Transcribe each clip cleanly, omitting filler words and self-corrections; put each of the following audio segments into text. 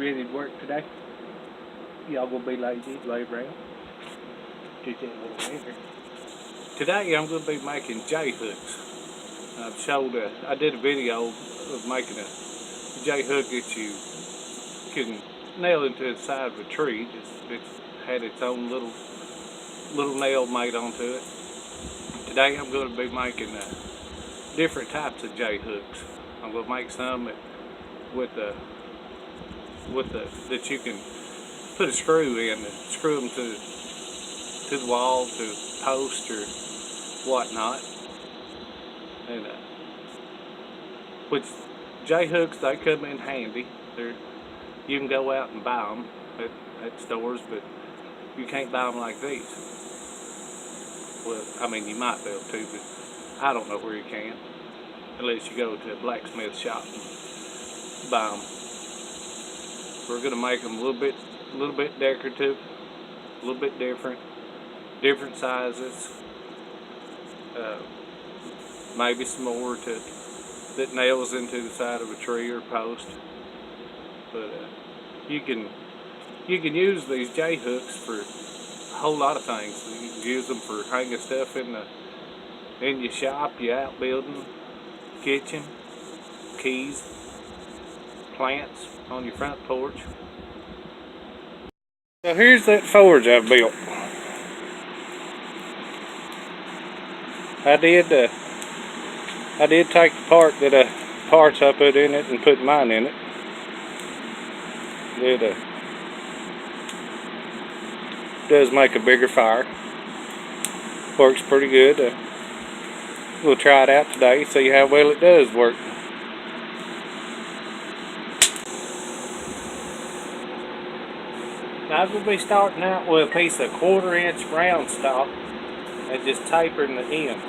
ready to work today? Y'all gonna be lazy, lay around? Get that little anchor. Today I'm gonna be making J hooks. I did a video of making a J hook that you can nail into the side of a tree. It's had its own little nail made onto it. Today I'm going to be making different types of J hooks. I'm going to make some that you can put a screw in and screw them to the wall, to a post or whatnot. And which J hooks, they come in handy. You can go out and buy them at stores, but you can't buy them like these. Well, I mean, you might be able to, but I don't know where you can, unless you go to a blacksmith shop and buy them. We're going to make them a little bit decorative, a little bit different sizes. Maybe some more that nails into the side of a tree or post. But you can use these J hooks for a whole lot of things. You can use them for hanging stuff in your shop, your outbuilding, kitchen, keys, plants on your front porch. So here's that forge I built. I did take the parts I put in it and put mine in it. It does make a bigger fire. Works pretty good. We'll try it out today, see how well it does work. Now I'm going to be starting out with a piece of 1/4 inch round stock and just tapering the end.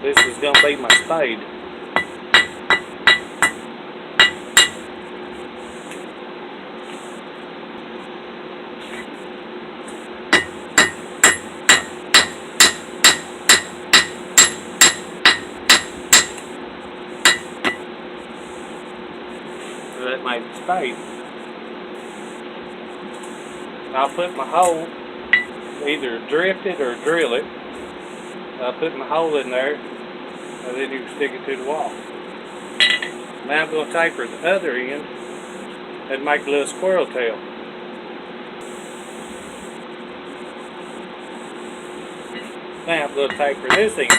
This is going to be my spade. That made the spade. I'll put my hole, either drift it or drill it. I'll put my hole in there, and then you can stick it to the wall. Now I'm going to taper the other end and make a little squirrel tail. Now I'm going to taper this end.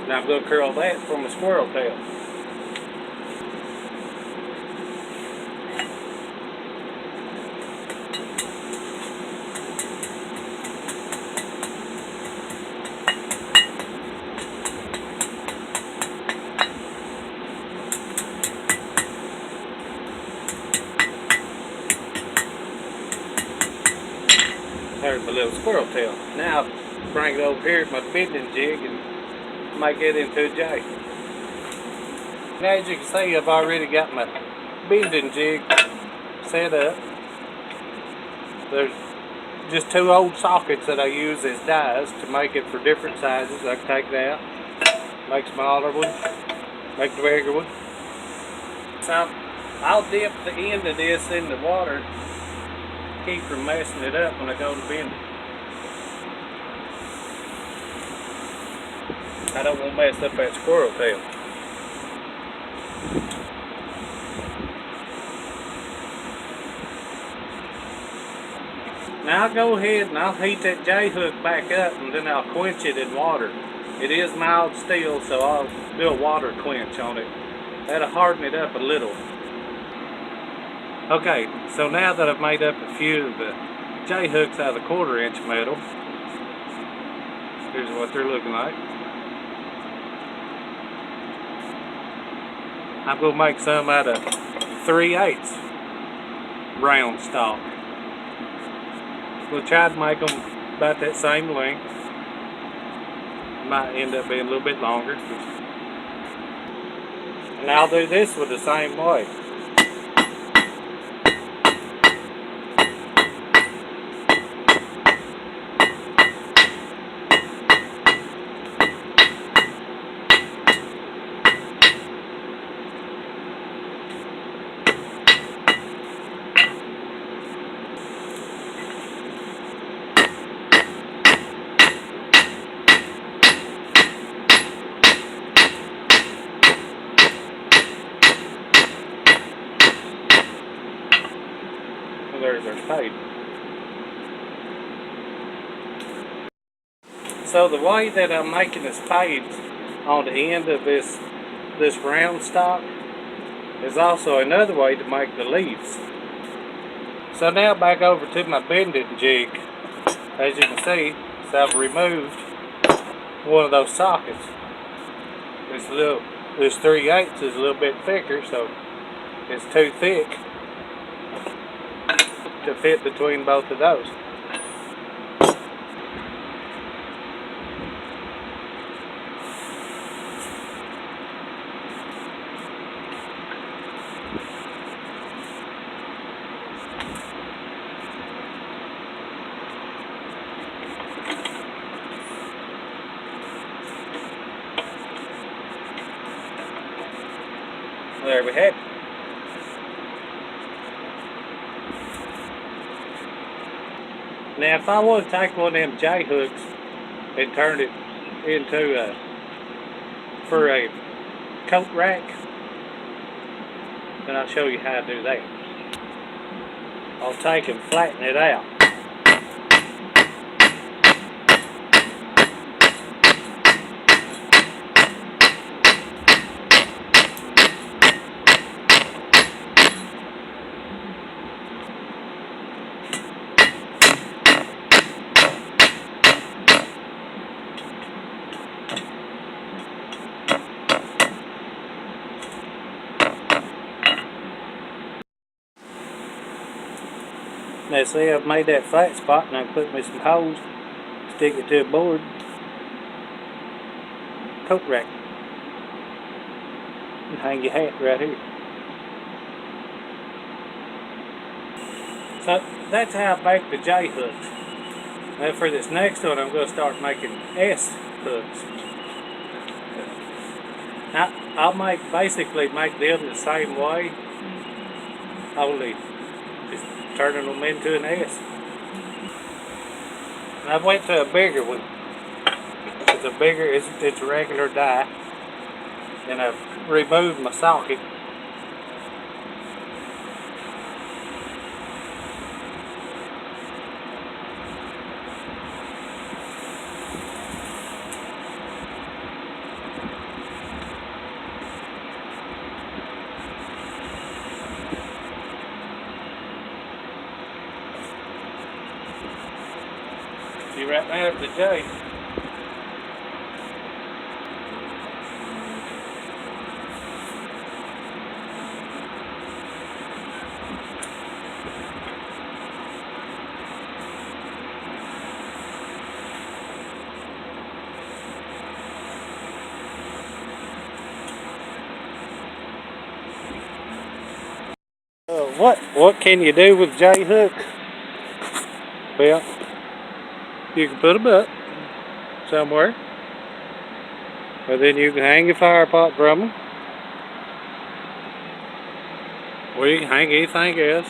Now I'm going to curl that from a squirrel tail. There's my little squirrel tail. Now I'll bring it over here at my bending jig and make it into a J. Now as you can see, I've already got my bending jig set up. There's just 2 old sockets that I use as dies to make it for different sizes. I can take that out, make smaller one, make the bigger one. So I'll dip the end of this in the water, keep from messing it up when I go to bend it. I don't want to mess up that squirrel tail. Now I'll go ahead and I'll heat that J hook back up, and then I'll quench it in water. It is mild steel, so I'll do a water quench on it. That'll harden it up a little. Okay, so now that I've made up a few of the J hooks out of the 1/4 inch metal, here's what they're looking like. I'm going to make some out of 3/8 round stock. We'll try to make them about that same length. Might end up being a little bit longer. And I'll do this with the same way. There's our spade. So the way that I'm making the spades on the end of this round stock is also another way to make the leaves. So now back over to my bending jig. As you can see, so I've removed one of those sockets. This 3/8 is a little bit thicker, so it's too thick to fit between both of those. There we have it. Now if I want to take one of them J hooks and turn it into for a coat rack, then I'll show you how to do that. I'll take and flatten it out. Now see, I've made that flat spot and I put me some holes, stick it to a board, coat rack, and hang your hat right here. So that's how I make the J hooks. Now for this next one I'm going to start making S hooks. I'll basically make them the same way, only just turning them into an S. And I went to a bigger one. It's a regular die. And I've removed my socket. See right now at the J. What can you do with J hooks? Well, you can put them up somewhere, or then you can hang your fire pot from them, or you can hang anything else,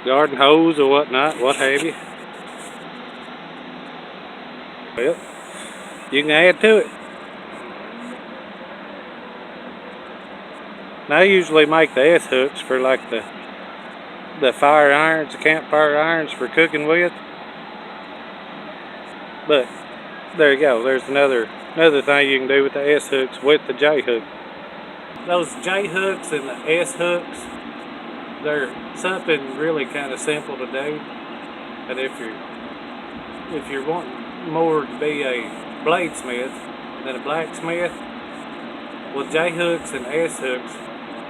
garden hose or whatnot, what have you. Well, you can add to it. Now I usually make the S hooks for like the fire irons, the campfire irons for cooking with. But there you go. There's another thing you can do with the S hooks with the J hook. Those J hooks and the S hooks, they're something really kind of simple to do. And if you're wanting more to be a bladesmith than a blacksmith, well, J hooks and S hooks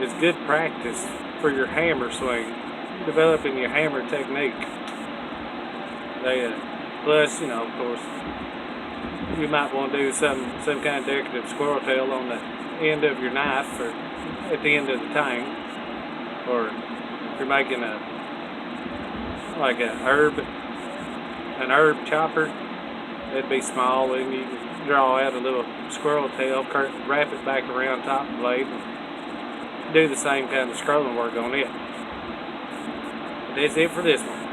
is good practice for your hammer swing, developing your hammer technique. Plus, of course, you might want to do some kind of decorative squirrel tail on the end of your knife or at the end of the tang, or if you're making an herb chopper, it'd be small, and you can draw out a little squirrel tail, wrap it back around top of the blade, and do the same kind of scrolling work on it. But that's it for this one.